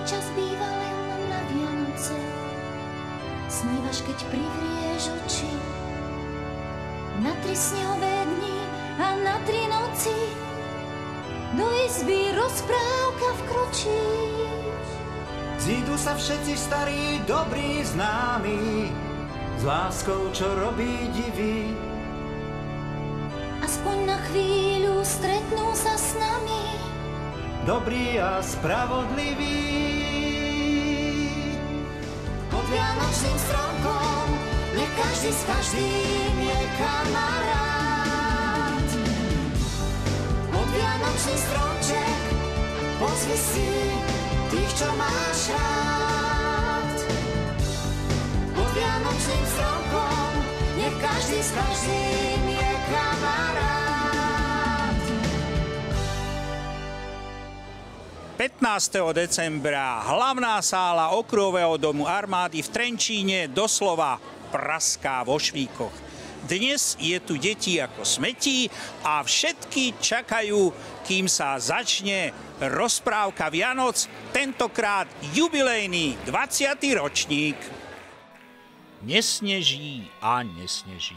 čas býva len na Vianoce. Snívaš, keď privrieš oči, na 3 snehové dni a na 3 noci do izby rozprávka vkročí. Zídu sa všetci starí, dobrí známi, s láskou, čo robí divy. Aspoň na chvíľu stretnú sa s nami, Dobrý a spravodlivý. pod vianočným stromkom nech každý s každým je kamarát. Pod vianočný stromček pozvi si tých, čo máš rád. Pod vianočným stromkom nech každý s každým je kamarát. 15. decembra hlavná sála okruhového domu armády v Trenčíne doslova praská vo švíkoch. Dnes je tu deti ako smetí a všetky čakajú, kým sa začne rozprávka Vianoc, tentokrát jubilejný 20. ročník. Nesneží a nesneží.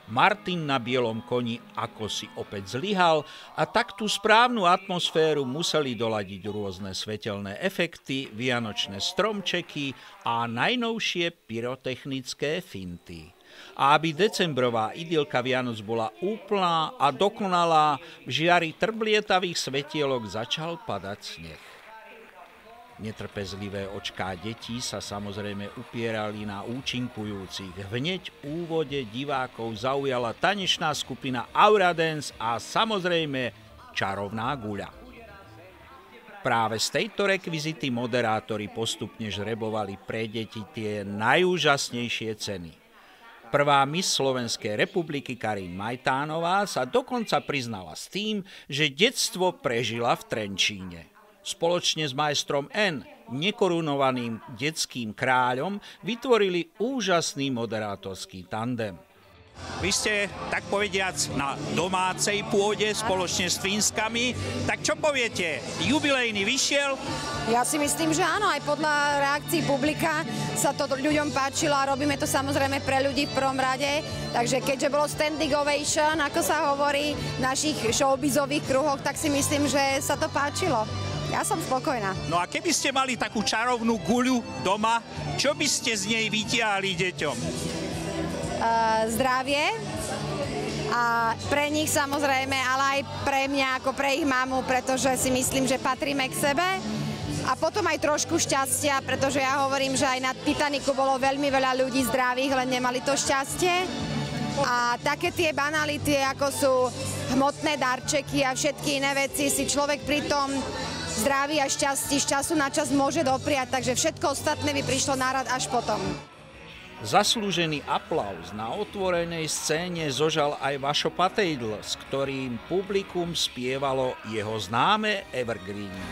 Martin na bielom koni ako si opäť zlyhal a tak tú správnu atmosféru museli doladiť rôzne svetelné efekty, vianočné stromčeky a najnovšie pyrotechnické finty. A aby decembrová idylka Vianoc bola úplná a dokonalá, v žiari trblietavých svetielok začal padať sneh. Netrpezlivé očká detí sa samozrejme upierali na účinkujúcich. Hneď v úvode divákov zaujala tanečná skupina Aura Dance a samozrejme čarovná guľa. Práve z tejto rekvizity moderátori postupne žrebovali pre deti tie najúžasnejšie ceny. Prvá Miss Slovenskej republiky Karin Majtánová sa dokonca priznala s tým, že detstvo prežila v Trenčíne. Spoločne s majstrom N, nekorunovaným detským kráľom, vytvorili úžasný moderátorský tandem. Vy ste, tak povediac, na domácej pôde spoločne s Fínskami. Tak čo poviete? Jubilejný vyšiel? Ja si myslím, že áno, aj podľa reakcií publika sa to ľuďom páčilo a robíme to samozrejme pre ľudí v prvom rade. Takže keďže bolo standing ovation, ako sa hovorí v našich showbizových kruhoch, tak si myslím, že sa to páčilo. Ja som spokojná. No a keby ste mali takú čarovnú guľu doma, čo by ste z nej vytiahli deťom? Zdravie a pre nich samozrejme, ale aj pre mňa ako pre ich mamu, pretože si myslím, že patríme k sebe. A potom aj trošku šťastia, pretože ja hovorím, že aj na Titaniku bolo veľmi veľa ľudí zdravých, len nemali to šťastie. A také tie banality, ako sú hmotné darčeky a všetky iné veci, si človek pri tom zdraví a šťastí z času na čas môže dopriať, takže všetko ostatné by prišlo na rad až potom. Zaslúžený aplauz na otvorenej scéne zožal aj Vašo Patejdl, s ktorým publikum spievalo jeho známe evergreeny.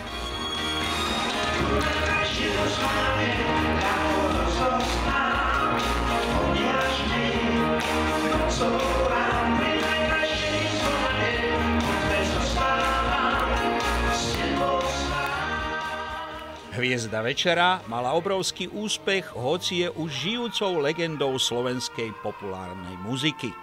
Hviezda večera mala obrovský úspech, hoci je už žijúcou legendou slovenskej populárnej muziky.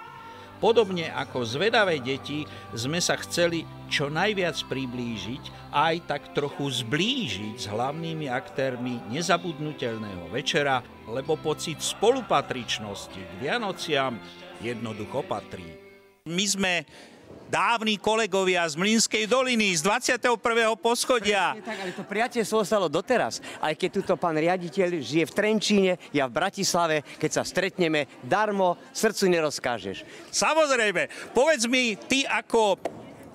Podobne ako zvedavé deti sme sa chceli čo najviac priblížiť a aj tak trochu zblížiť s hlavnými aktérmi nezabudnutelného večera, lebo pocit spolupatričnosti k Vianociam jednoducho patrí. My sme dávni kolegovia z Mlynskej doliny, z 21. poschodia. Tak, ale to priateľstvo ostalo doteraz. Aj keď tuto pán riaditeľ žije v Trenčíne, ja v Bratislave, keď sa stretneme, darmo srdcu nerozkážeš. Samozrejme, povedz mi, ty ako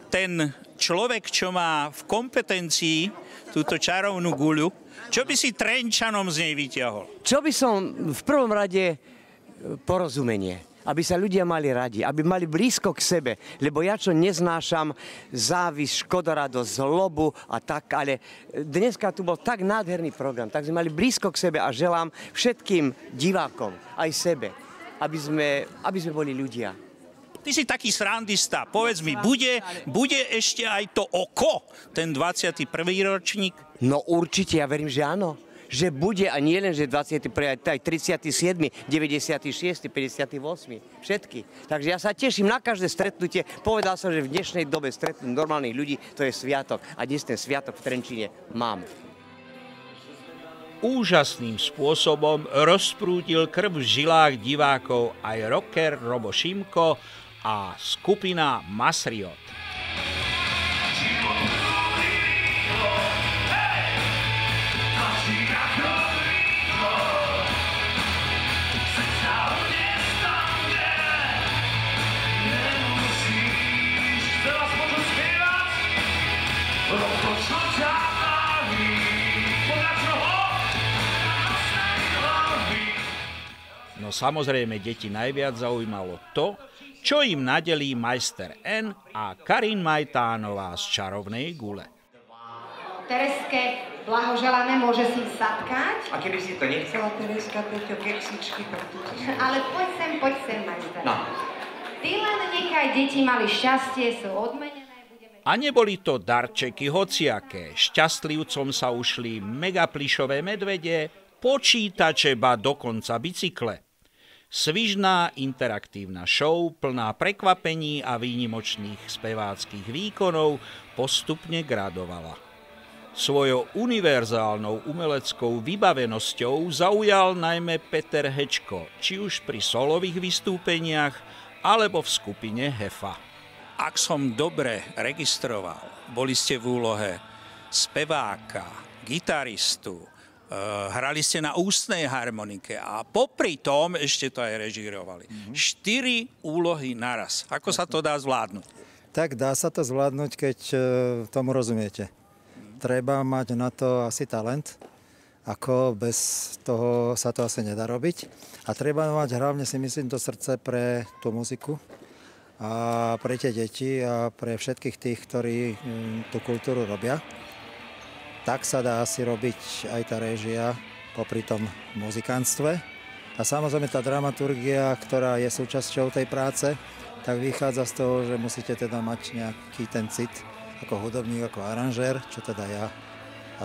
ten človek, čo má v kompetencii túto čarovnú guľu, čo by si Trenčanom z nej vyťahol? Čo by som v prvom rade porozumenie. Aby sa ľudia mali radi, aby mali blízko k sebe, lebo ja čo neznášam závisť, škodoradosť, zlobu a tak, ale dneska tu bol tak nádherný program, tak sme mali blízko k sebe a želám všetkým divákom, aj sebe, aby sme boli ľudia. Ty si taký srandista. Povedz mi, bude ešte aj to oko, ten 21. ročník? No určite, ja verím, že áno. Že bude, a nie len, že 21. aj 37., 96., 58. Všetky. Takže ja sa teším na každé stretnutie. Povedal som, že v dnešnej dobe stretnúť normálnych ľudí, to je sviatok. A dnes ten sviatok v Trenčíne mám. Úžasným spôsobom rozprúdil krv v žilách divákov aj rocker Robo Šimko a skupina Masriot. No samozrejme, deti najviac zaujímalo to, čo im nadelí majster N a Karin Majtánová z Čarovnej gule. Tereske, blahoželáme, môže si sadkať. A keby si to nechcela, Tereska, Peťo, keksičky, tak tu... Ale poď sem, majster. No. Ty len nechaj, deti mali šťastie, sú odmenené. A neboli to darčeky hociaké. Šťastlivcom sa ušli megaplišové medvede, počítače, ba dokonca bicykle. Svižná interaktívna show, plná prekvapení a výnimočných speváckých výkonov, postupne gradovala. Svojou univerzálnou umeleckou vybavenosťou zaujal najmä Peter Hečko, či už pri solových vystúpeniach, alebo v skupine Hefa. Ak som dobre registroval, boli ste v úlohe speváka, gitaristu, hrali ste na ústnej harmonike a popri tom ešte to aj režírovali. 4 úlohy naraz. Ako sa to dá zvládnuť? Tak dá sa to zvládnuť, keď tomu rozumiete. Treba mať na to asi talent, ako bez toho sa to asi nedá robiť. A treba mať hlavne, si myslím, to srdce pre tú muziku a pre tie deti a pre všetkých tých, ktorí tú kultúru robia. Tak sa dá asi robiť aj tá réžia popri tom muzikantstve. A samozrejme tá dramaturgia, ktorá je súčasťou tej práce, tak vychádza z toho, že musíte teda mať nejaký ten cit ako hudobník, ako aranžér, čo teda ja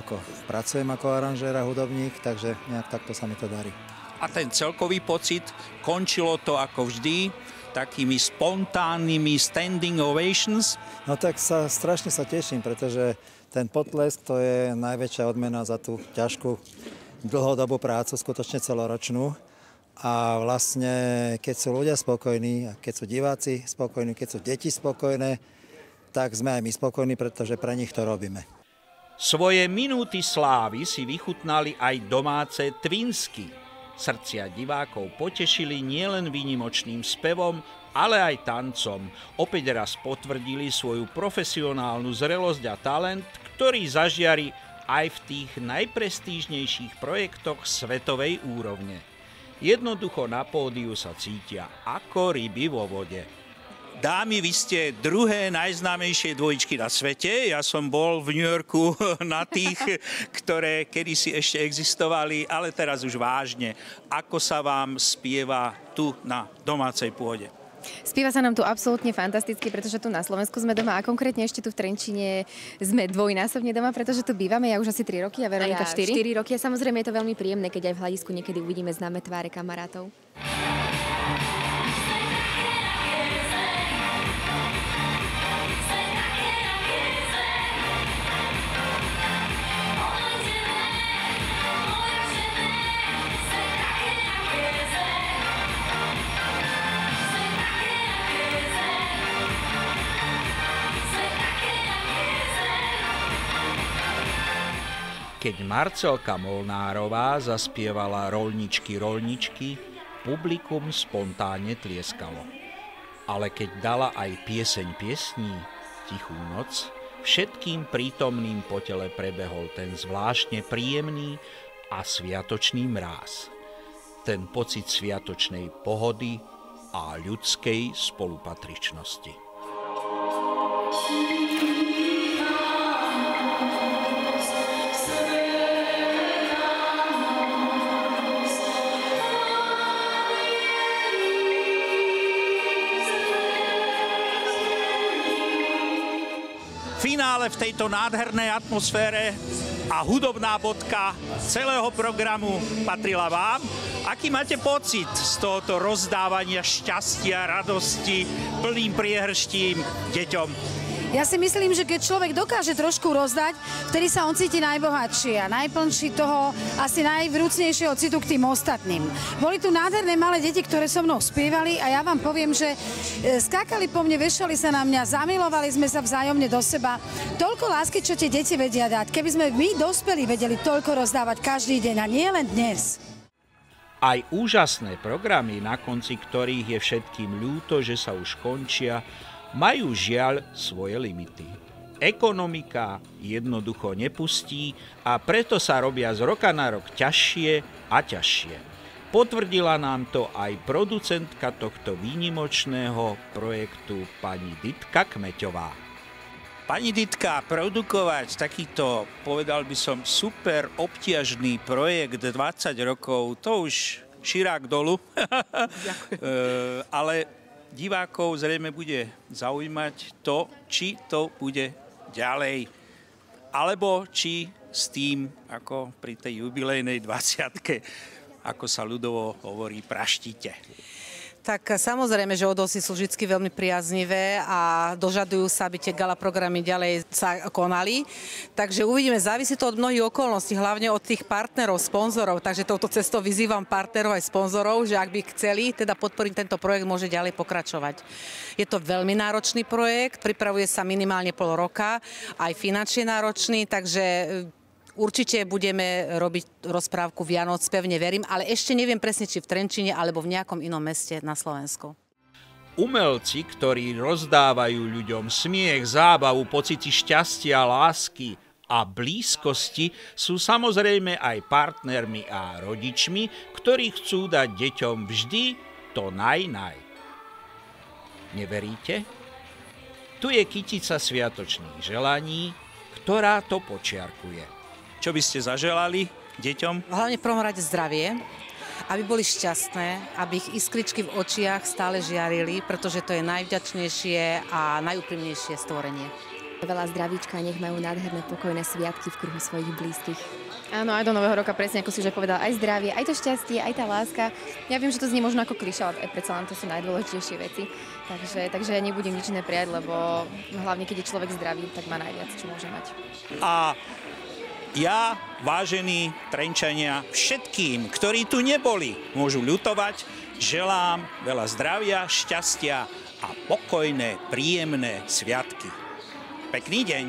ako pracujem ako aranžér a hudobník, takže nejak takto sa mi to darí. A ten celkový pocit, končilo to ako vždy takými spontánnymi standing ovations? No tak strašne sa teším, pretože ten potlesk to je najväčšia odmena za tú ťažkú dlhodobú prácu, skutočne celoročnú. A vlastne, keď sú ľudia spokojní, a keď sú diváci spokojní, keď sú deti spokojné, tak sme aj my spokojní, pretože pre nich to robíme. Svoje minúty slávy si vychutnali aj domáce Twinsky. Srdcia divákov potešili nielen výnimočným spevom, ale aj tancom. Opäť raz potvrdili svoju profesionálnu zrelosť a talent, ktorý zažiari aj v tých najprestížnejších projektoch svetovej úrovne. Jednoducho na pódiu sa cítia ako ryby vo vode. Dámy, vy ste druhé najznámejšie dvojičky na svete. Ja som bol v New Yorku na tých, ktoré kedysi ešte existovali, ale teraz už vážne. Ako sa vám spieva tu na domácej pôde? Spieva sa nám tu absolútne fantasticky, pretože tu na Slovensku sme doma a konkrétne ešte tu v Trenčíne sme dvojnásobne doma, pretože tu bývame, ja už asi 3 roky a Veronika 4 roky. A samozrejme je to veľmi príjemné, keď aj v hľadisku niekedy uvidíme známe tváre kamarátov. Keď Marcelka Molnárová zaspievala Roľničky, roľničky, publikum spontánne tlieskalo. Ale keď dala aj pieseň piesní, Tichú noc, všetkým prítomným po tele prebehol ten zvláštne príjemný a sviatočný mráz. Ten pocit sviatočnej pohody a ľudskej spolupatričnosti. finále v tejto nádhernej atmosfére a hudobná bodka celého programu patrila vám. Aký máte pocit z tohoto rozdávania šťastia, radosti, plným priehrštím deťom? Ja si myslím, že keď človek dokáže trošku rozdať, vtedy sa on cíti najbohatší a najplnší toho, asi najvrúcnejšieho citu k tým ostatným. Boli tu nádherné malé deti, ktoré so mnou spievali a ja vám poviem, že skákali po mne, vešali sa na mňa, zamilovali sme sa vzájomne do seba. Toľko lásky, čo tie deti vedia dať. Keby sme my dospelí vedeli toľko rozdávať každý deň a nie len dnes. Aj úžasné programy, na konci ktorých je všetkým ľúto, že sa už končia, majú žiaľ svoje limity. Ekonomika jednoducho nepustí a preto sa robia z roka na rok ťažšie a ťažšie. Potvrdila nám to aj producentka tohto výnimočného projektu pani Ditka Kmeťová. Pani Ditka, produkovať takýto, povedal by som, super obťažný projekt 20 rokov, to už širák dolu. Ale divákov zrejme bude zaujímať to, či to bude ďalej, alebo či s tým, ako pri tej jubilejnej 20-ke, ako sa ľudovo hovorí, praštíte. Tak samozrejme, že odosy sú vždy veľmi priaznivé a dožadujú sa, aby tie gala programy ďalej sa konali. Takže uvidíme, závisí to od mnohých okolností, hlavne od tých partnerov, sponzorov. Takže touto cestou vyzývam partnerov aj sponzorov, že ak by chceli teda podporiť tento projekt, môže ďalej pokračovať. Je to veľmi náročný projekt, pripravuje sa minimálne pol roka, aj finančne náročný, takže určite budeme robiť rozprávku Vianoc, pevne verím, ale ešte neviem presne, či v Trenčine alebo v nejakom inom meste na Slovensku. Umelci, ktorí rozdávajú ľuďom smiech, zábavu, pocity šťastia, lásky a blízkosti, sú samozrejme aj partnermi a rodičmi, ktorí chcú dať deťom vždy to naj. Neveríte? Tu je kytica sviatočných želaní, ktorá to počiarkuje. Čo by ste zaželali deťom? Hlavne v prvom rade zdravie, aby boli šťastné, aby ich iskričky v očiach stále žiarili, pretože to je najvďačnejšie a najúprimnejšie stvorenie. Veľa zdravíčka, nech majú nádherné pokojné sviatky v kruhu svojich blízkych. Áno, aj do nového roka, presne ako si už povedal, aj zdravie, aj to šťastie, aj tá láska. Ja viem, že to znie možno ako klišé, ale predsa len to sú najdôležitejšie veci. Takže ja nebudem nič iné prijať, lebo hlavne keď je človek zdravý, tak má najviac, čo môže mať. A ja, vážení Trenčania, všetkým, ktorí tu neboli, môžu ľutovať, želám veľa zdravia, šťastia a pokojné, príjemné sviatky. Pekný deň.